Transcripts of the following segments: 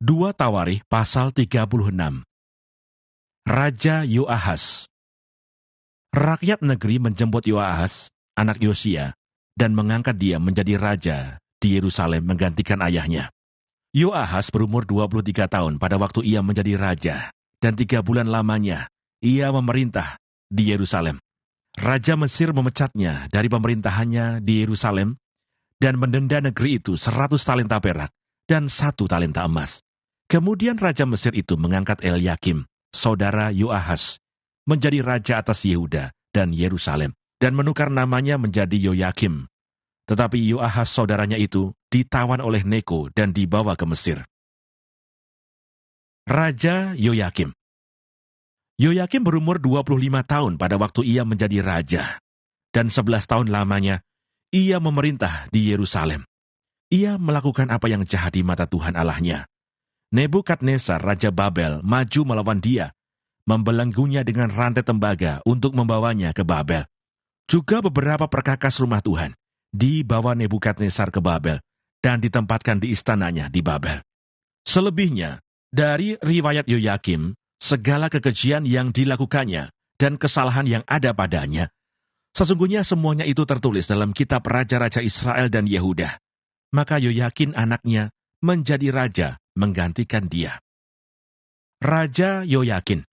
2 Tawarikh pasal 36. Raja Yoahas. Rakyat negeri menjemput Yoahas, anak Yosia, dan mengangkat dia menjadi raja di Yerusalem menggantikan ayahnya. Yoahas berumur 23 tahun pada waktu ia menjadi raja, dan 3 bulan lamanya ia memerintah di Yerusalem. Raja Mesir memecatnya dari pemerintahannya di Yerusalem dan mendenda negeri itu 100 talenta perak dan 1 talenta emas. Kemudian Raja Mesir itu mengangkat Elyakim, saudara Yoahas, menjadi raja atas Yehuda dan Yerusalem, dan menukar namanya menjadi Yoyakim. Tetapi Yoahas saudaranya itu ditawan oleh Neko dan dibawa ke Mesir. Raja Yoyakim. Yoyakim berumur 25 tahun pada waktu ia menjadi raja, dan 11 tahun lamanya ia memerintah di Yerusalem. Ia melakukan apa yang jahat di mata Tuhan Allahnya. Nebukadnezar, Raja Babel, maju melawan dia, membelenggunya dengan rantai tembaga untuk membawanya ke Babel. Juga beberapa perkakas rumah Tuhan dibawa Nebukadnezar ke Babel dan ditempatkan di istananya di Babel. Selebihnya, dari riwayat Yoyakim, segala kekejian yang dilakukannya dan kesalahan yang ada padanya, sesungguhnya semuanya itu tertulis dalam kitab Raja-Raja Israel dan Yehuda. Maka Yoyakin anaknya menjadi raja menggantikan dia. Raja Yoyakin.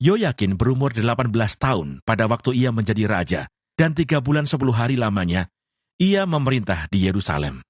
Yoyakin berumur 18 tahun pada waktu ia menjadi raja, dan 3 bulan 10 hari lamanya ia memerintah di Yerusalem.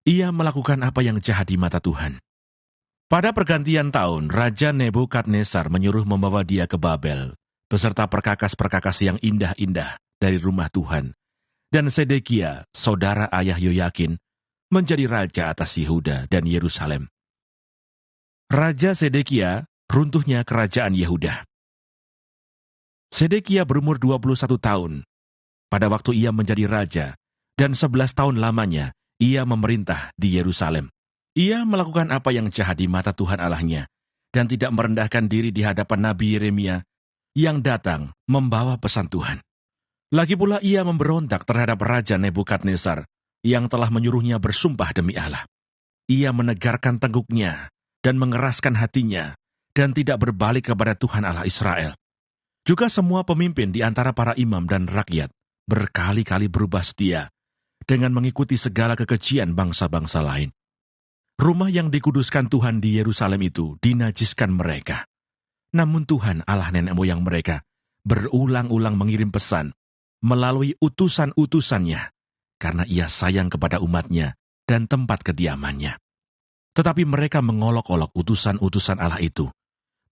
Ia melakukan apa yang jahat di mata Tuhan. Pada pergantian tahun, Raja Nebukadnezar menyuruh membawa dia ke Babel, beserta perkakas-perkakas yang indah-indah dari rumah Tuhan. Dan Sedekia, saudara ayah Yoyakin, menjadi raja atas Yehuda dan Yerusalem. Raja Sedekia, runtuhnya kerajaan Yehuda. Sedekia berumur 21 tahun pada waktu ia menjadi raja, dan 11 tahun lamanya ia memerintah di Yerusalem. Ia melakukan apa yang jahat di mata Tuhan Allahnya, dan tidak merendahkan diri di hadapan Nabi Yeremia yang datang membawa pesan Tuhan. Lagi pula ia memberontak terhadap Raja Nebukadnezar yang telah menyuruhnya bersumpah demi Allah. Ia menegarkan tengkuknya dan mengeraskan hatinya dan tidak berbalik kepada Tuhan Allah Israel. Juga semua pemimpin di antara para imam dan rakyat berkali-kali berubah setia dengan mengikuti segala kekejian bangsa-bangsa lain. Rumah yang dikuduskan Tuhan di Yerusalem itu dinajiskan mereka. Namun Tuhan Allah nenek moyang mereka berulang-ulang mengirim pesan melalui utusan-utusannya, karena ia sayang kepada umatnya dan tempat kediamannya. Tetapi mereka mengolok-olok utusan-utusan Allah itu,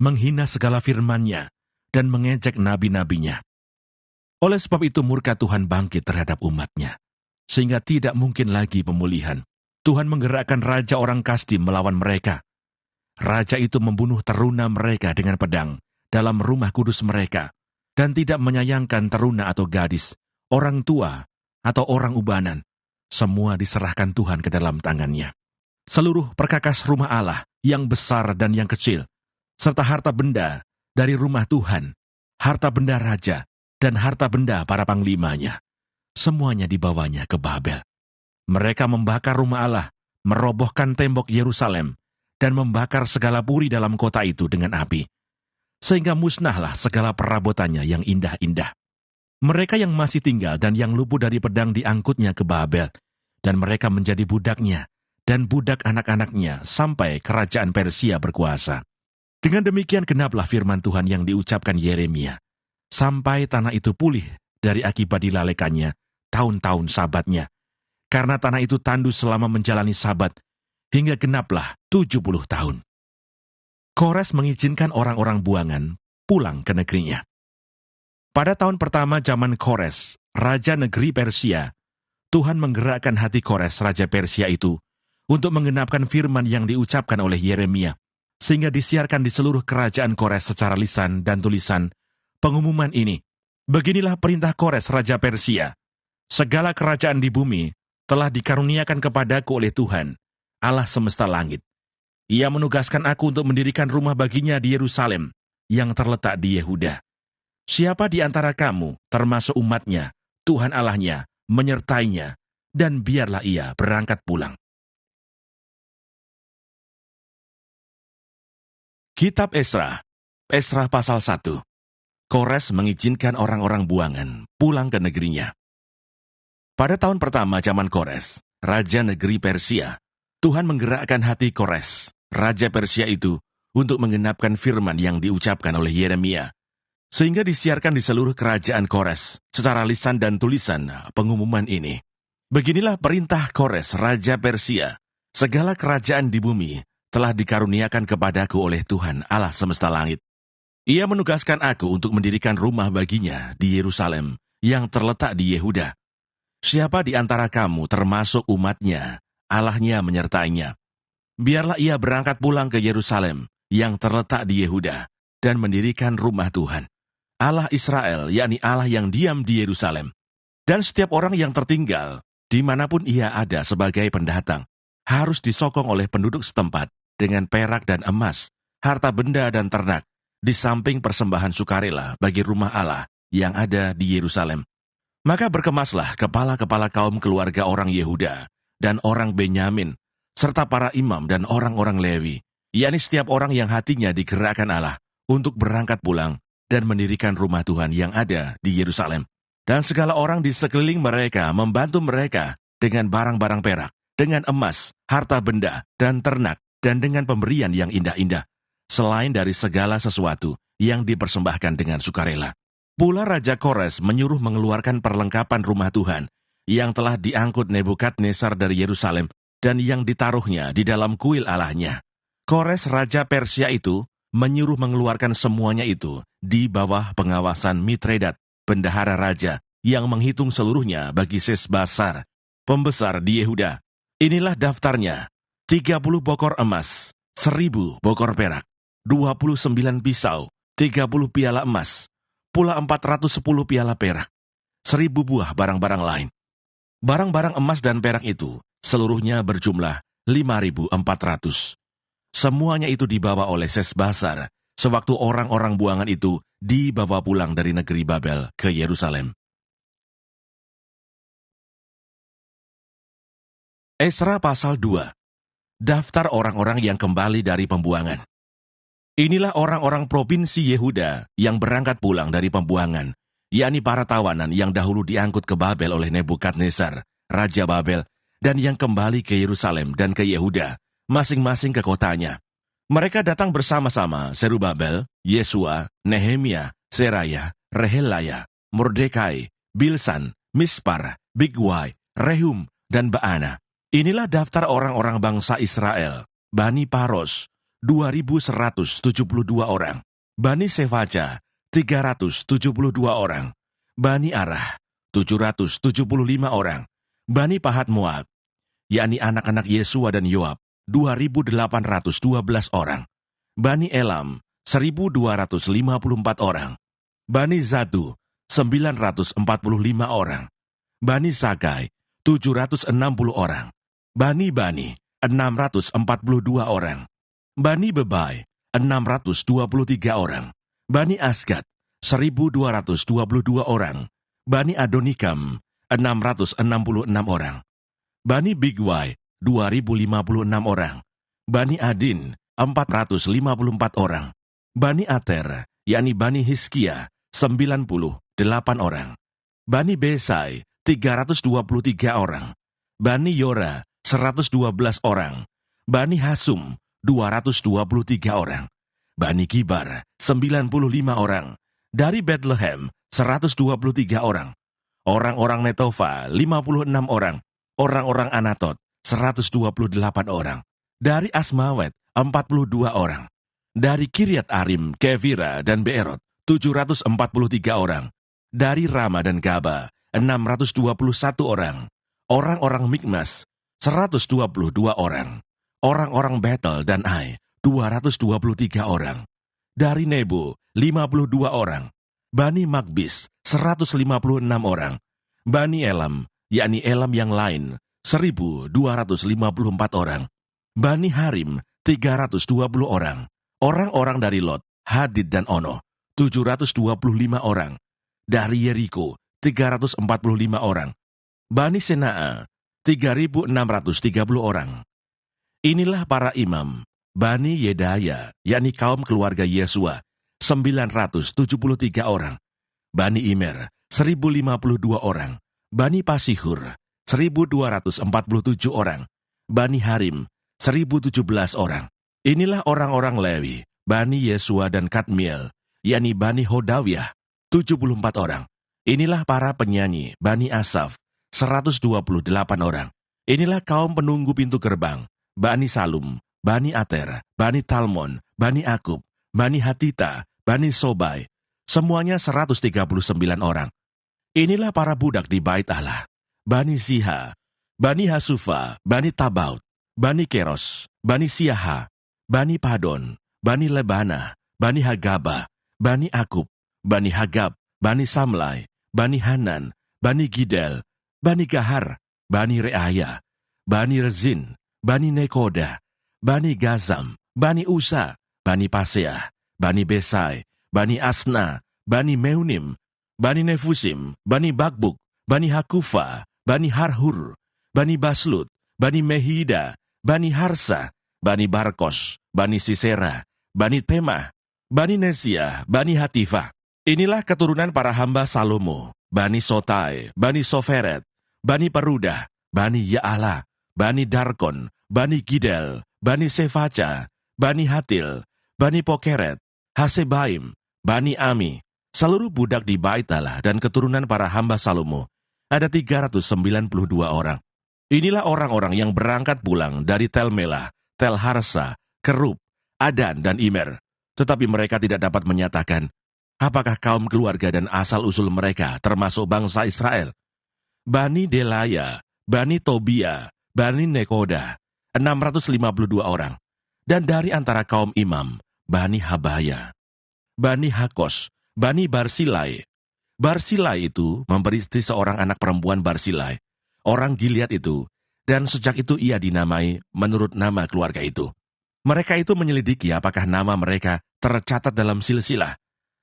menghina segala firman-Nya, dan mengejek nabi-nabinya. Oleh sebab itu murka Tuhan bangkit terhadap umat-Nya, sehingga tidak mungkin lagi pemulihan. Tuhan menggerakkan raja orang Kasdim melawan mereka. Raja itu membunuh teruna mereka dengan pedang dalam rumah kudus mereka, dan tidak menyayangkan teruna atau gadis, orang tua, atau orang ubanan. Semua diserahkan Tuhan ke dalam tangannya. Seluruh perkakas rumah Allah, yang besar dan yang kecil, serta harta benda dari rumah Tuhan, harta benda raja, dan harta benda para panglimanya, semuanya dibawanya ke Babel. Mereka membakar rumah Allah, merobohkan tembok Yerusalem, dan membakar segala puri dalam kota itu dengan api, sehingga musnahlah segala perabotannya yang indah-indah. Mereka yang masih tinggal dan yang luput dari pedang diangkutnya ke Babel, dan mereka menjadi budaknya dan budak anak-anaknya sampai kerajaan Persia berkuasa. Dengan demikian genaplah firman Tuhan yang diucapkan Yeremia, sampai tanah itu pulih dari akibat dilalekannya tahun-tahun sabatnya, karena tanah itu tandus selama menjalani sabat, hingga genaplah 70 tahun. Kores mengizinkan orang-orang buangan pulang ke negerinya. Pada tahun pertama zaman Kores, raja negeri Persia, Tuhan menggerakkan hati Kores, raja Persia itu, untuk menggenapkan firman yang diucapkan oleh Yeremia, sehingga disiarkan di seluruh kerajaan Kores secara lisan dan tulisan pengumuman ini. Beginilah perintah Kores, raja Persia. Segala kerajaan di bumi telah dikaruniakan kepadaku oleh Tuhan, Allah semesta langit. Ia menugaskan aku untuk mendirikan rumah baginya di Yerusalem, yang terletak di Yehuda. Siapa di antara kamu, termasuk umatnya, Tuhan Allahnya, menyertainya, dan biarlah ia berangkat pulang. Kitab Esra, Esra pasal 1. Kores mengizinkan orang-orang buangan pulang ke negerinya. Pada tahun pertama zaman Kores, raja negeri Persia, Tuhan menggerakkan hati Kores, raja Persia itu, untuk menggenapkan firman yang diucapkan oleh Yeremia, sehingga disiarkan di seluruh kerajaan Kores secara lisan dan tulisan pengumuman ini. Beginilah perintah Kores, raja Persia, segala kerajaan di bumi telah dikaruniakan kepadaku oleh Tuhan Allah semesta langit. Ia menugaskan aku untuk mendirikan rumah baginya di Yerusalem yang terletak di Yehuda. Siapa di antara kamu termasuk umatnya, Allahnya menyertainya. Biarlah ia berangkat pulang ke Yerusalem yang terletak di Yehuda dan mendirikan rumah Tuhan, Allah Israel, yakni Allah yang diam di Yerusalem. Dan setiap orang yang tertinggal, dimanapun ia ada sebagai pendatang, harus disokong oleh penduduk setempat dengan perak dan emas, harta benda dan ternak, di samping persembahan sukarela bagi rumah Allah yang ada di Yerusalem. Maka berkemaslah kepala-kepala kaum keluarga orang Yehuda dan orang Benyamin, serta para imam dan orang-orang Lewi, yakni setiap orang yang hatinya digerakkan Allah untuk berangkat pulang dan mendirikan rumah Tuhan yang ada di Yerusalem. Dan segala orang di sekeliling mereka membantu mereka dengan barang-barang perak, dengan emas, harta benda, dan ternak, dan dengan pemberian yang indah-indah, selain dari segala sesuatu yang dipersembahkan dengan sukarela. Pula Raja Kores menyuruh mengeluarkan perlengkapan rumah Tuhan yang telah diangkut Nebukadnezar dari Yerusalem dan yang ditaruhnya di dalam kuil Allahnya. Kores Raja Persia itu menyuruh mengeluarkan semuanya itu di bawah pengawasan Mitredat, bendahara raja, yang menghitung seluruhnya bagi Sesbasar, pembesar di Yehuda. Inilah daftarnya: 30 bokor emas, 1000 bokor perak, 29 pisau, 30 piala emas, pula 410 piala perak, 1000 buah barang-barang lain. Barang-barang emas dan perak itu seluruhnya berjumlah 5.400. Semuanya itu dibawa oleh Sesbasar sewaktu orang-orang buangan itu dibawa pulang dari negeri Babel ke Yerusalem. Esra pasal 2. Daftar orang-orang yang kembali dari pembuangan. Inilah orang-orang provinsi Yehuda yang berangkat pulang dari pembuangan, yakni para tawanan yang dahulu diangkut ke Babel oleh Nebukadnezar, Raja Babel, dan yang kembali ke Yerusalem dan ke Yehuda, masing-masing ke kotanya. Mereka datang bersama-sama Serubabel, Yesua, Nehemia, Seraya, Rehelaya, Mordekai, Bilsan, Mispar, Bigwai, Rehum, dan Baana. Inilah daftar orang-orang bangsa Israel. Bani Paros, 2.172 orang. Bani Sefaja, 372 orang. Bani Arah, 775 orang. Bani Pahat Moab, yakni anak-anak Yesua dan Yoab, 2.812 orang. Bani Elam, 1.254 orang. Bani Zatu, 945 orang. Bani Sakai, 760 orang. Bani 642 orang. Bani Bebai, 623 orang. Bani Asgad, 1.222 orang. Bani Adonikam, 666 orang. Bani Bigwai, 2.056 orang. Bani Adin, 454 orang. Bani Ater, yakni Bani Hiskia, 98 orang. Bani Besai, 323 orang. Bani Yora, 112 orang. Bani Hasum, 223 orang. Bani Kibar, 95 orang. Dari Bethlehem, 123 orang. Orang-orang Netofa, 56 orang. Orang-orang Anatot, 128 orang. Dari Asmawet, 42 orang. Dari Kiryat Arim, Kefira, dan Beerot, 743 orang. Dari Rama dan Gaba, 621 orang. Orang-orang Mikmas, 122 orang. Orang-orang Betel dan Ai, 223 orang. Dari Nebo, 52 orang. Bani Magbis, 156 orang. Bani Elam, yakni Elam yang lain, 1.254 orang. Bani Harim, 320 orang. Orang-orang dari Lot, Hadid dan Ono, 725 orang. Dari Yeriko, 345 orang. Bani Sena'a, 3.630 orang. Inilah para imam, Bani Yedaya, yakni kaum keluarga Yesua, 973 orang. Bani Imer, 1052 orang. Bani Pasihur, 1247 orang. Bani Harim, 1017 orang. Inilah orang-orang Lewi, Bani Yesua dan Kadmiel, yakni Bani Hodawiyah, 74 orang. Inilah para penyanyi, Bani Asaf, 128 orang. Inilah kaum penunggu pintu gerbang, Bani Salum, Bani Ater, Bani Talmon, Bani Akub, Bani Hatita, Bani Sobai, semuanya 139 orang. Inilah para budak di bait Allah, Bani Ziha, Bani Hasufa, Bani Tabaut, Bani Keros, Bani Siaha, Bani Padon, Bani Lebana, Bani Hagaba, Bani Akub, Bani Hagab, Bani Samlai, Bani Hanan, Bani Gidel, Bani Gahar, Bani Reaya, Bani Rezin, Bani Nekoda, Bani Gazam, Bani Usa, Bani Paseah, Bani Besai, Bani Asna, Bani Meunim, Bani Nefusim, Bani Bakbuk, Bani Hakufa, Bani Harhur, Bani Baslut, Bani Mehida, Bani Harsa, Bani Barkos, Bani Sisera, Bani Temah, Bani Nesia, Bani Hatifah. Inilah keturunan para hamba Salomo, Bani Sotai, Bani Soferet, Bani Perudah, Bani Ya'ala, Bani Darkon, Bani Gidel, Bani Sefaca, Bani Hatil, Bani Pokeret, Hasebaim, Bani Ami. Seluruh budak di bait Allah dan keturunan para hamba Salomo ada 392 orang. Inilah orang-orang yang berangkat pulang dari Tel Melah, Tel Harsa, Kerub, Adan, dan Imer. Tetapi mereka tidak dapat menyatakan apakah kaum keluarga dan asal-usul mereka termasuk bangsa Israel. Bani Delaya, Bani Tobia, Bani Nekoda, 652 orang. Dan dari antara kaum imam, Bani Habaya, Bani Hakos, Bani Barsilai. Barsilai itu memberi istri seorang anak perempuan Barsilai, orang Gilead itu, dan sejak itu ia dinamai menurut nama keluarga itu. Mereka itu menyelidiki apakah nama mereka tercatat dalam silsilah.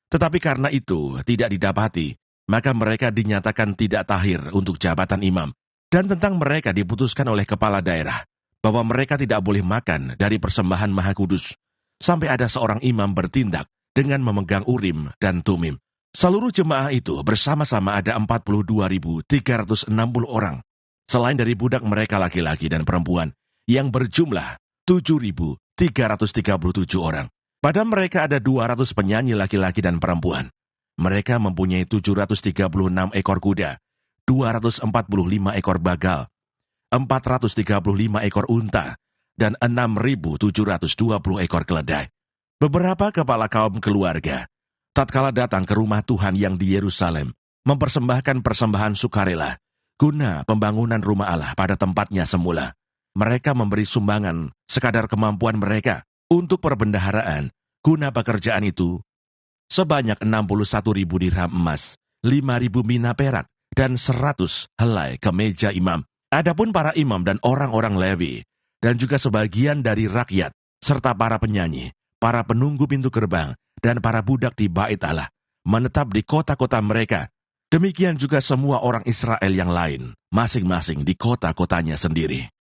Tetapi karena itu tidak didapati, maka mereka dinyatakan tidak tahir untuk jabatan imam. Dan tentang mereka diputuskan oleh kepala daerah, bahwa mereka tidak boleh makan dari persembahan Maha Kudus, sampai ada seorang imam bertindak dengan memegang Urim dan Tumim. Seluruh jemaah itu bersama-sama ada 42.360 orang, selain dari budak mereka laki-laki dan perempuan, yang berjumlah 7.337 orang. Pada mereka ada 200 penyanyi laki-laki dan perempuan. Mereka mempunyai 736 ekor kuda, 245 ekor bagal, 435 ekor unta, dan 6.720 ekor keledai. Beberapa kepala kaum keluarga, tatkala datang ke rumah Tuhan yang di Yerusalem, mempersembahkan persembahan sukarela, guna pembangunan rumah Allah pada tempatnya semula. Mereka memberi sumbangan sekadar kemampuan mereka untuk perbendaharaan, guna pekerjaan itu, sebanyak 61.000 dirham emas, 5.000 mina perak, dan 100 helai kemeja imam. Adapun para imam dan orang-orang Lewi, dan juga sebagian dari rakyat, serta para penyanyi, para penunggu pintu gerbang, dan para budak di bait Allah, menetap di kota-kota mereka. Demikian juga semua orang Israel yang lain, masing-masing di kota-kotanya sendiri.